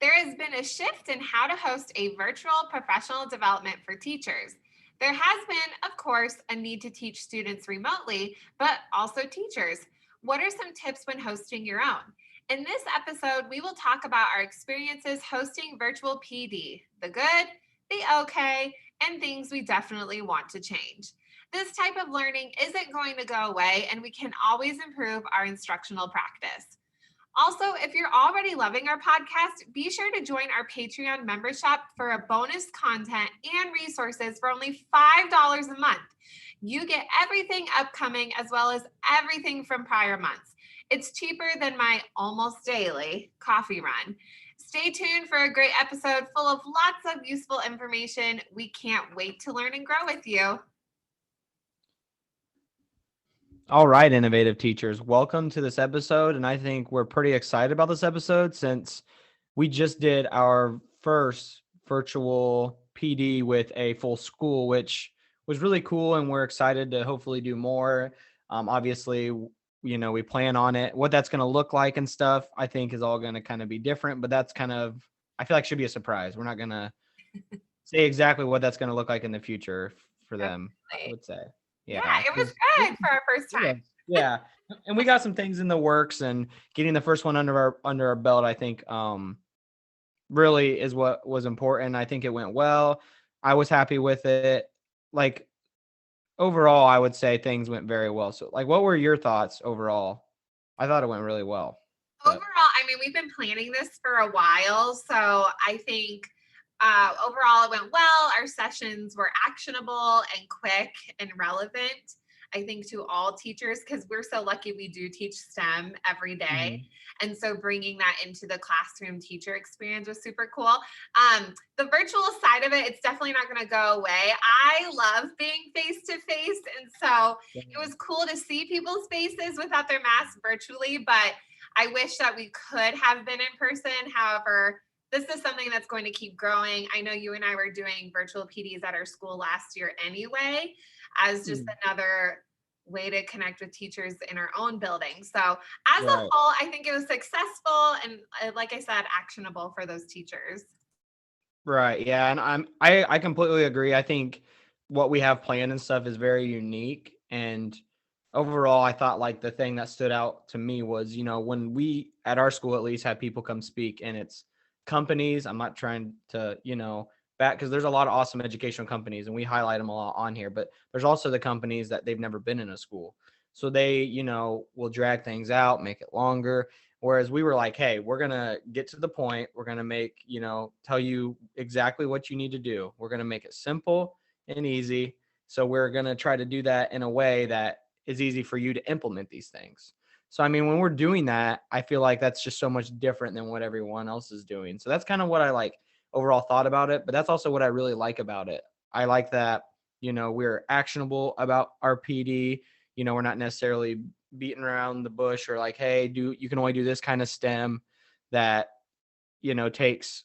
There has been a shift in how to host a virtual professional development for teachers. There has been, of course, a need to teach students remotely, but also teachers. What are some tips when hosting your own? In this episode, we will talk about our experiences hosting virtual PD, the good, the okay, and things we definitely want to change. This type of learning isn't going to go away, and we can always improve our instructional practice. Also, if you're already loving our podcast, be sure to join our Patreon membership for a bonus content and resources for only $5 a month. You get everything upcoming as well as everything from prior months. It's cheaper than my almost daily coffee run. Stay tuned for a great episode full of lots of useful information. We can't wait to learn and grow with you. All right, innovative teachers, welcome to this episode. And I think we're pretty excited about this episode since we just did our first virtual PD with a full school, which was really cool. And we're excited to hopefully do more. Obviously, we plan on it. What that's going to look like and stuff, I think is all going to kind of be different. But that's kind of, I feel like should be a surprise. We're not going to say exactly what that's going to look like in the future for them, I would say. Yeah, Yeah, it was because good for our first time. yeah, and we got some things in the works, and getting the first one under our belt, I think, really is what was important. I think it went well. I was happy with it. Like overall, I would say things went very well. So, like, what were your thoughts overall? I thought it went really well. Overall, I mean, we've been planning this for a while, so I think overall it went well. Our sessions were actionable and quick and relevant, I think, to all teachers, because we're so lucky we do teach STEM every day. And so bringing that into the classroom teacher experience was super cool. The virtual side of it, it's definitely not going to go away. I love being face to face. And so it was cool to see people's faces without their masks virtually, but I wish that we could have been in person. However, this is something that's going to keep growing. I know you and I were doing virtual PDs at our school last year anyway, as just another way to connect with teachers in our own building. So as a whole, I think it was successful and, like I said, actionable for those teachers. Right. Yeah. And I completely agree. I think what we have planned and stuff is very unique. And overall, I thought like the thing that stood out to me was, when we at our school at least have people come speak, and it's companies. I'm not trying to, back, because there's a lot of awesome educational companies and we highlight them a lot on here, but there's also the companies that they've never been in a school. So they, will drag things out, make it longer. Whereas we were like, hey, we're going to get to the point. We're going to make, tell you exactly what you need to do. We're going to make it simple and easy. So we're going to try to do that in a way that is easy for you to implement these things. So, I mean, when we're doing that, I feel like that's just so much different than what everyone else is doing. So that's kind of what I like overall thought about it. But that's also what I really like about it. I like that, we're actionable about our PD. We're not necessarily beating around the bush or like, hey, you can only do this kind of STEM that, takes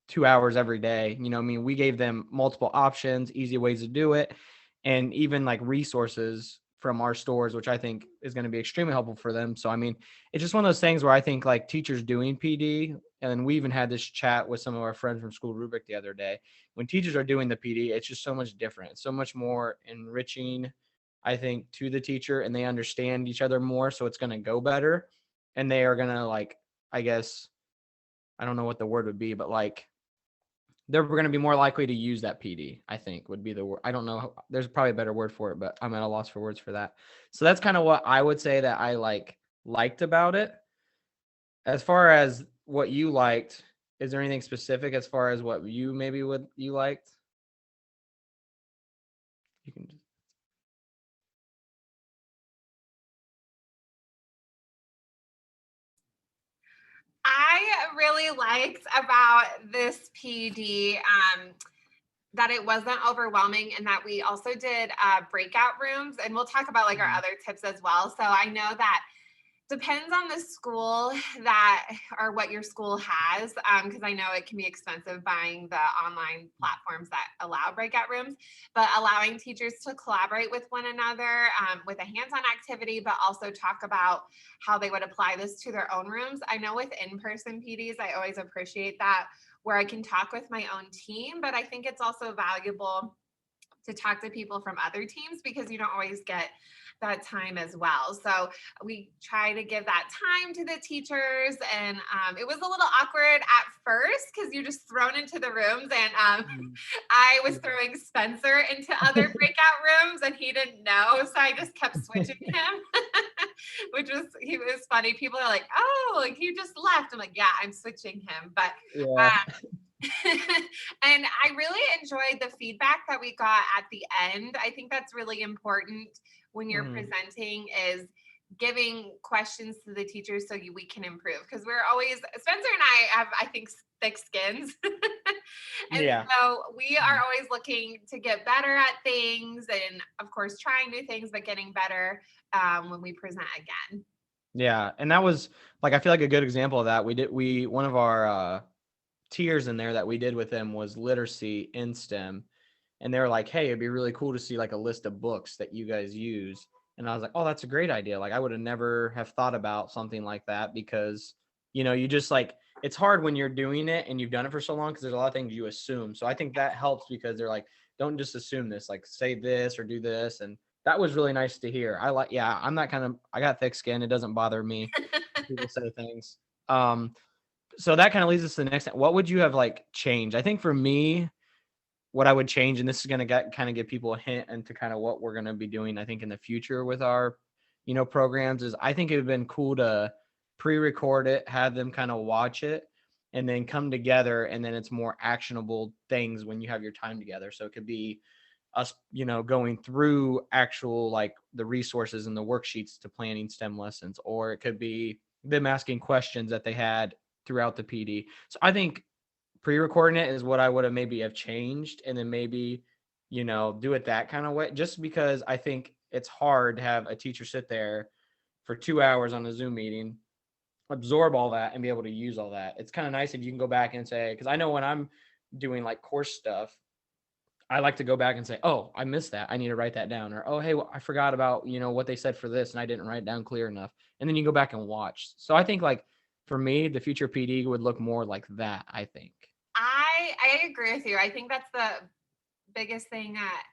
2 hours every day. I mean, we gave them multiple options, easy ways to do it, and even like resources from our stores, which I think is going to be extremely helpful for them. So, I mean, it's just one of those things where I think like teachers doing PD, and we even had this chat with some of our friends from School Rubric the other day. When teachers are doing the PD, it's just so much different. It's so much more enriching, I think, to the teacher, and they understand each other more. So it's going to go better. And they are going to, like, I guess, I don't know what the word would be, but like, they're going to be more likely to use that PD, I think would be the word. I don't know. There's probably a better word for it, but I'm at a loss for words for that. So that's kind of what I would say that I liked about it. As far as what you liked, is there anything specific as far as what you maybe you liked? You can just... I really liked about this PD that it wasn't overwhelming, and that we also did breakout rooms, and we'll talk about like our other tips as well. So I know that Depends on the school that or what your school has, because I know it can be expensive buying the online platforms that allow breakout rooms, but allowing teachers to collaborate with one another with a hands-on activity, but also talk about how they would apply this to their own rooms. I know with in-person PDs, I always appreciate that where I can talk with my own team, but I think it's also valuable to talk to people from other teams because you don't always get that time as well. So we try to give that time to the teachers. And it was a little awkward at first because you're just thrown into the rooms. And Mm. I was Yeah. throwing Spencer into other breakout rooms and he didn't know. So I just kept switching him, he was funny. People are like, oh, like he just left. I'm like, yeah, I'm switching him. But Yeah. and I really enjoyed the feedback that we got at the end. I think that's really important when you're Mhm. presenting is giving questions to the teachers so we can improve because we're always Spencer and I have I think thick skins. And Yeah. so we are Mhm. always looking to get better at things and of course trying new things but getting better when we present again. Yeah, and that was like I feel like a good example of that. One of our tiers in there that we did with them was literacy in STEM, and they were like, "Hey, it'd be really cool to see like a list of books that you guys use." And I was like, "Oh, that's a great idea." Like I would have never have thought about something like that because you just like it's hard when you're doing it and you've done it for so long because there's a lot of things you assume. So I think that helps because they're like, "Don't just assume this. Like say this or do this." And that was really nice to hear. Yeah, I'm that kind of I got thick skin. It doesn't bother me when people say things. Um, so that kind of leads us to the next. What would you have like changed? I think for me, what I would change, and this is going to get kind of give people a hint into kind of what we're going to be doing, I think in the future with our, programs is I think it would have been cool to pre-record it, have them kind of watch it and then come together. And then it's more actionable things when you have your time together. So it could be us, going through actual like the resources and the worksheets to planning STEM lessons, or it could be them asking questions that they had throughout the PD. So I think pre-recording it is what I would have maybe have changed, and then maybe, do it that kind of way, just because I think it's hard to have a teacher sit there for 2 hours on a Zoom meeting, absorb all that and be able to use all that. It's kind of nice if you can go back and say, because I know when I'm doing like course stuff, I like to go back and say, "Oh, I missed that. I need to write that down." Or, "Oh, hey, well, I forgot about, what they said for this and I didn't write it down clear enough." And then you go back and watch. So I think like for me, the future PD would look more like that, I think. I agree with you. I think that's the biggest thing that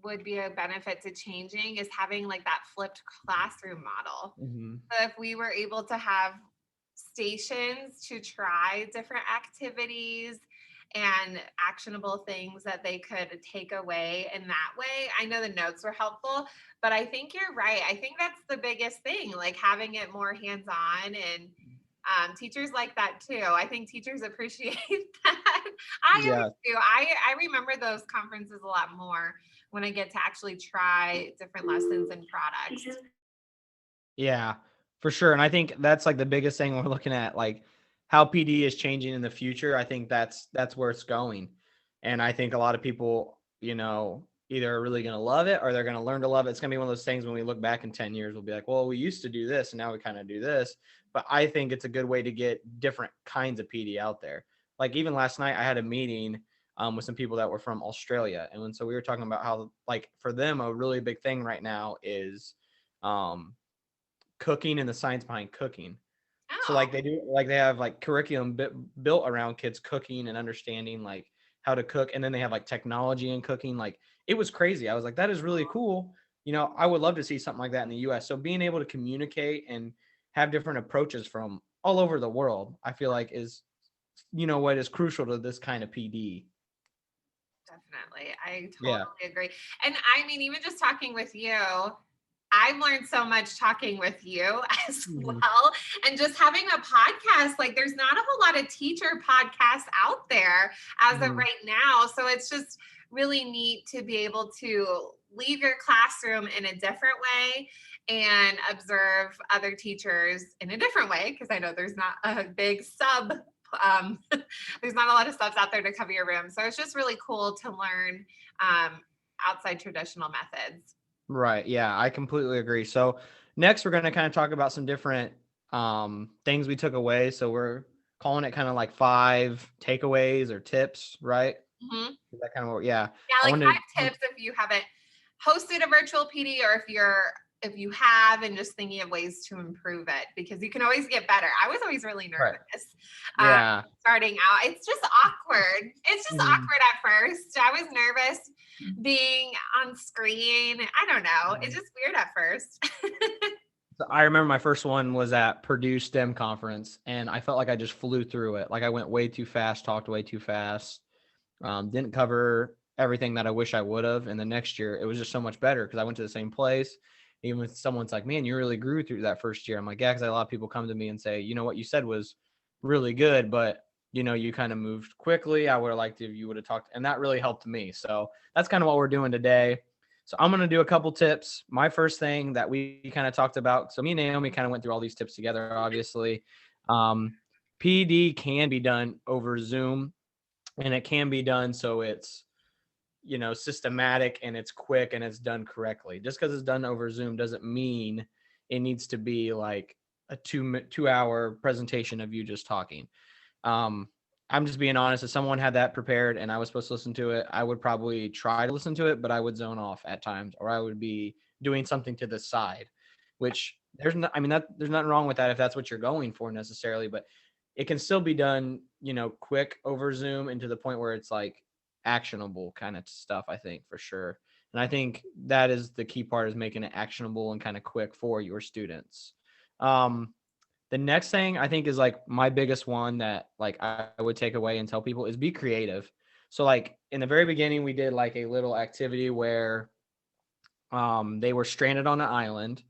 would be a benefit to changing is having like that flipped classroom model. Mhm. So if we were able to have stations to try different activities and actionable things that they could take away in that way. I know the notes were helpful, but I think you're right. I think that's the biggest thing, like having it more hands on and teachers like that too. I think teachers appreciate that. I always Yeah. do. I remember those conferences a lot more when I get to actually try different lessons and products. Yeah, for sure. And I think that's like the biggest thing we're looking at, like how PD is changing in the future. I think that's where it's going. And I think a lot of people, either are really going to love it or they're going to learn to love it. It's going to be one of those things when we look back in 10 years, we'll be like, well, we used to do this and now we kind of do this. But I think it's a good way to get different kinds of PD out there. Like even last night, I had a meeting with some people that were from Australia. So we were talking about how, like, for them, a really big thing right now is, um, cooking and the science behind cooking. So Oh, like they have like curriculum built around kids cooking and understanding like how to cook, and then they have like technology in cooking. Like it was crazy. I was like, that is really cool. I would love to see something like that in the US. So being able to communicate and have different approaches from all over the world, I feel like is what is crucial to this kind of PD. definitely. I Yeah. totally agree. And I mean, even just talking with you, I've learned so much talking with you as Mhm. well. And just having a podcast, like there's not a whole lot of teacher podcasts out there as of Mhm. right now. So it's just really neat to be able to leave your classroom in a different way and observe other teachers in a different way. Because I know there's not a big um, there's not a lot of subs out there to cover your room. So it's just really cool to learn um, outside traditional methods. Right. Yeah, I completely agree. So next we're going to kind of talk about some different things we took away. So we're calling it kind of like 5 takeaways or tips, right? Mhm. Is that kind of what, yeah. Yeah, I like wanted 5 tips if you haven't hosted a virtual PD, or if you have and just thinking of ways to improve it, because you can always get better. I was always really right. nervous uh, Yeah. starting out. It's just awkward. It's just Mhm. awkward at first. I was nervous being on screen. I don't know. It's Mhm. just weird at first. So I remember my first one was at Purdue STEM conference, and I felt like I just flew through it. Like I went way too fast, talked way too fast, didn't cover everything that I wish I would have. And the next year, it was just so much better because I went to the same place. Even if someone's like, "Man, you really grew through that first year," I'm like, "Yeah," because a lot of people come to me and say, "You know what you said was really good, but you kind of moved quickly. I would have liked if you would have talked," and that really helped me. So that's kind of what we're doing today. So I'm going to do a couple tips. My first thing that we kind of talked about. So me and Naomi kind of went through all these tips together, obviously. Um, PD can be done over Zoom, and it can be done so it's systematic and it's quick and it's done correctly. Just because it's done over Zoom doesn't mean it needs to be like a 2 hour presentation of you just talking. um I'm just being honest. If someone had that prepared and I was supposed to listen to it, I would probably try to listen to it, but I would zone off at times, or I would be doing something to the side, which there's nothing wrong with that if that's what you're going for necessarily, but it can still be done, quick over Zoom, and to the point where it's like actionable kind of stuff, I think, for sure. And I think that is the key part, is making it actionable and kind of quick for your students. The next thing I think is like my biggest one that like I would take away and tell people is be creative. So like in the very beginning, we did like a little activity where they were stranded on an island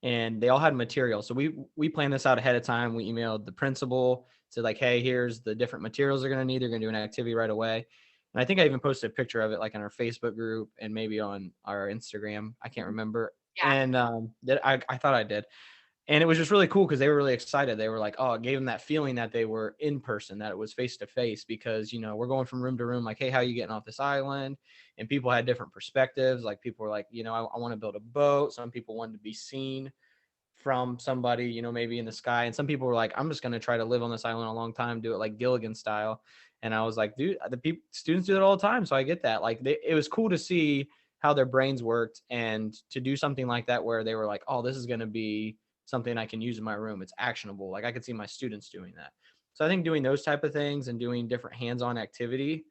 and they all had material. So we planned this out ahead of time. We emailed the principal, said like, "Hey, here's the different materials they're gonna need. They're gonna do an activity right away." And I think I even posted a picture of it like in our Facebook group and maybe on our Instagram. I can't remember. Yeah. And that I thought I did. And it was just really cool because they were really excited. They were like, "Oh," it gave them that feeling that they were in person, that it was face to face, because we're going from room to room, like, "Hey, how are you getting off this island?" And people had different perspectives. Like people were like, I want to build a boat. Some people wanted to be seen from somebody, maybe in the sky. And some people were like, "I'm just going to try to live on this island a long time, do it like Gilligan style." And I was like, dude, students do it all the time. So I get that. Like it was cool to see how their brains worked, and to do something like that where they were like, "Oh, this is going to be something I can use in my room. It's actionable." Like I could see my students doing that. So I think doing those type of things and doing different hands-on activities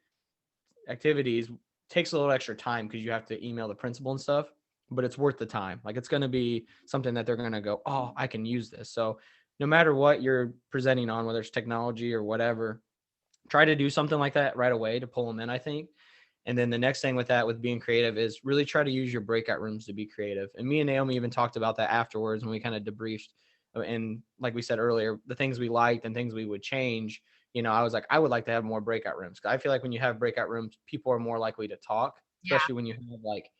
takes a little extra time because you have to email the principal and stuff, but it's worth the time. Like it's going to be something that they're going to go, "Oh, I can use this." So no matter what you're presenting on, whether it's technology or whatever, try to do something like that right away to pull them in, I think. And then the next thing with that, with being creative, is really try to use your breakout rooms to be creative. And me and Naomi even talked about that afterwards when we kind of debriefed. And like we said earlier, the things we liked and things we would change. I was like, I would like to have more breakout rooms. I feel like when you have breakout rooms, people are more likely to talk, Yeah. especially when you have like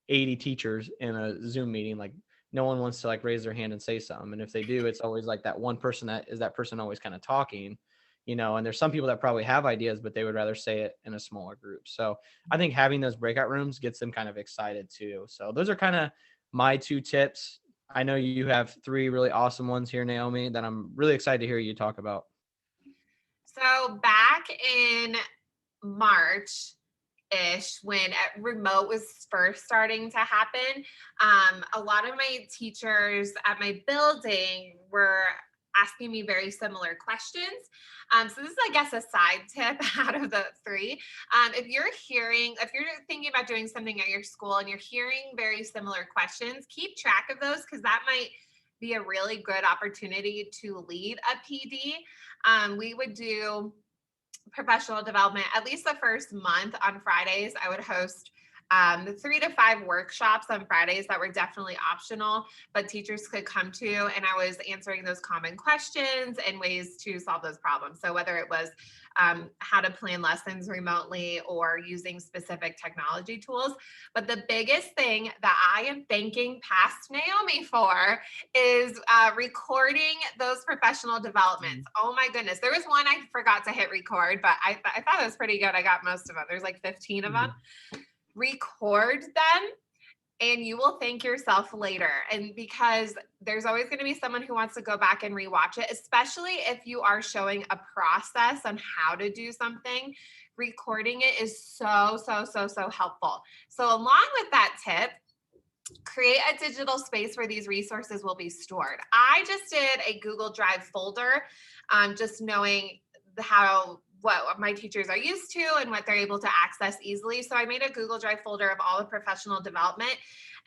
80 teachers in a Zoom meeting. Like no one wants to like raise their hand and say something. And if they do, it's always like that one person that person always kind of talking, and there's some people that probably have ideas, but they would rather say it in a smaller group. So I think having those breakout rooms gets them kind of excited too. So those are kind of my 2 tips. I know you have 3 really awesome ones here, Naomi, that I'm really excited to hear you talk about. So back in March ish, when remote was first starting to happen, a lot of my teachers at my building were asking me very similar questions. So this is, I guess, a side tip out of the 3. If you're thinking about doing something at your school and you're hearing very similar questions, keep track of those, because that might be a really good opportunity to lead a PD. We would do professional development at least the first month on Fridays. I would host 3 to 5 workshops on Fridays that were definitely optional, but teachers could come to, and I was answering those common questions and ways to solve those problems. So whether it was how to plan lessons remotely or using specific technology tools. But the biggest thing that I am thanking past Naomi for is recording those professional developments. Oh my goodness. There was one I forgot to hit record, but I thought it was pretty good. I got most of them. There's like 15 of them. Mhm. Record them and you will thank yourself later. And because there's always going to be someone who wants to go back and rewatch it, especially if you are showing a process on how to do something. Recording it is so helpful. So, along with that tip, create a digital space where these resources will be stored. I just did a Google Drive folder, just knowing what my teachers are used to and what they're able to access easily. So I made a Google Drive folder of all the professional development.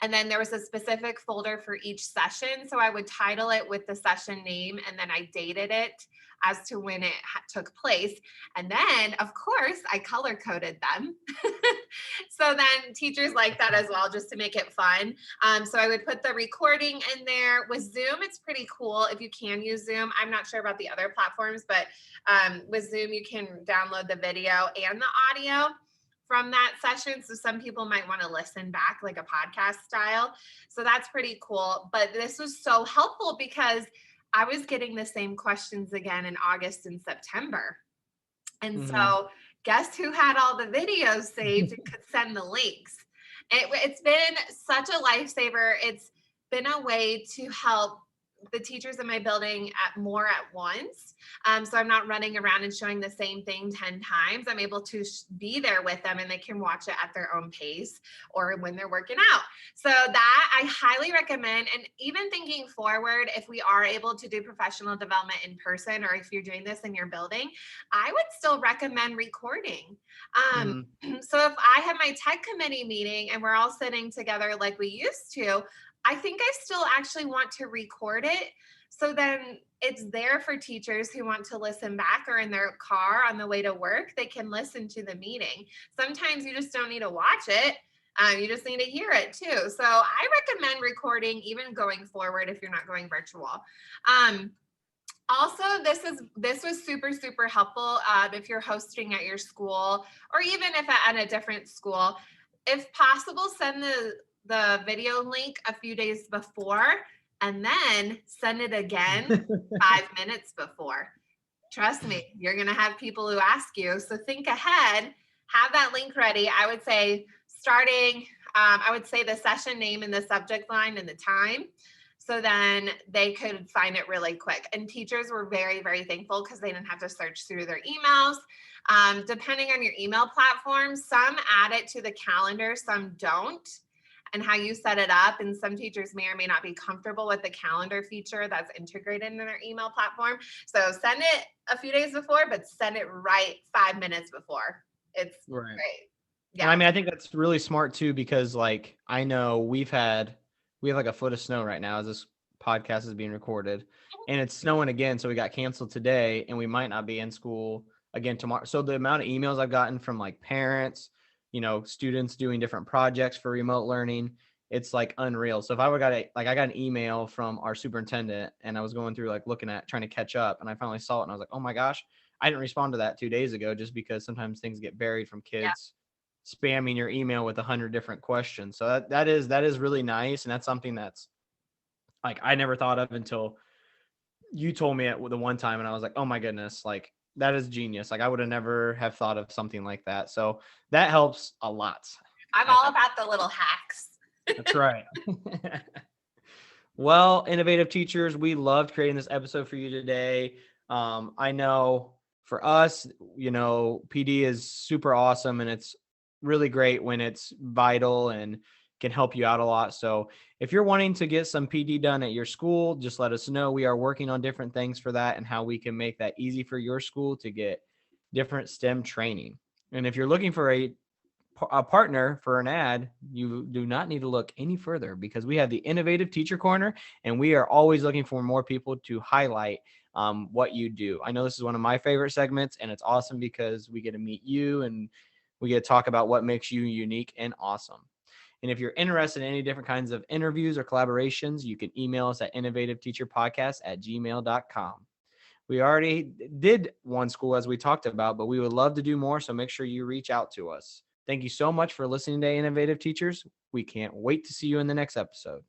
And then there was a specific folder for each session. So I would title it with the session name, and then I dated it as to when it took place. And then, of course, I color coded them. So then teachers like that as well, just to make it fun. So I would put the recording in there. With Zoom, it's pretty cool if you can use Zoom. I'm not sure about the other platforms, but with Zoom, you can download the video and the audio from that session. So some people might want to listen back like a podcast style. So that's pretty cool. But this was so helpful because I was getting the same questions again in August and September. And so guess who had all the videos saved and could send the links? It's been such a lifesaver. It's been a way to help the teachers in my building more at once. So I'm not running around and showing the same thing 10 times. I'm able to be there with them, and they can watch it at their own pace or when they're working out. So that I highly recommend. And even thinking forward, if we are able to do professional development in person, or if you're doing this in your building, I would still recommend recording. So if I have my tech committee meeting and we're all sitting together like we used to, I think I still actually want to record it. So then it's there for teachers who want to listen back, or in their car on the way to work, they can listen to the meeting. Sometimes you just don't need to watch it. You just need to hear it too. So I recommend recording even going forward if you're not going virtual. Also, this was super helpful if you're hosting at your school, or even if at a different school. If possible, send the video link a few days before, and then send it again 5 minutes before. Trust me, you're going to have people who ask you. So think ahead, have that link ready. I would say the session name and the subject line and the time. So then they could find it really quick. And teachers were very thankful because they didn't have to search through their emails. Depending on your email platform, some add it to the calendar, some don't, and how you set it up. And some teachers may or may not be comfortable with the calendar feature that's integrated in their email platform. So send it a few days before, but send it right 5 minutes before. It's great. Yeah. And I mean, I think that's really smart too, because like, I know we have like a foot of snow right now as this podcast is being recorded, and it's snowing again. So we got canceled today, and we might not be in school again tomorrow. So the amount of emails I've gotten from like parents, students doing different projects for remote learning, it's like unreal. So if I got an email from our superintendent, and I was going through like trying to catch up, and I finally saw it, and I was like, oh my gosh, I didn't respond to that 2 days ago, just because sometimes things get buried from kids spamming your email with 100 different questions. So that is really nice. And that's something that's like, I never thought of until you told me it the one time, and I was like, oh my goodness, like that is genius. Like I would have never have thought of something like that. So that helps a lot. I'm all about the little hacks. That's right. Well, innovative teachers, we loved creating this episode for you today. I know for us, PD is super awesome, and it's really great when it's vital and can help you out a lot. So if you're wanting to get some PD done at your school, just let us know. We are working on different things for that and how we can make that easy for your school to get different STEM training. And if you're looking for a partner for an ad, you do not need to look any further, because we have the Innovative Teacher Corner, and we are always looking for more people to highlight what you do. I know this is one of my favorite segments, and it's awesome because we get to meet you and we get to talk about what makes you unique and awesome. And if you're interested in any different kinds of interviews or collaborations, you can email us at innovativeteacherpodcast@gmail.com. We already did one school, as we talked about, but we would love to do more. So make sure you reach out to us. Thank you so much for listening to Innovative Teachers. We can't wait to see you in the next episode.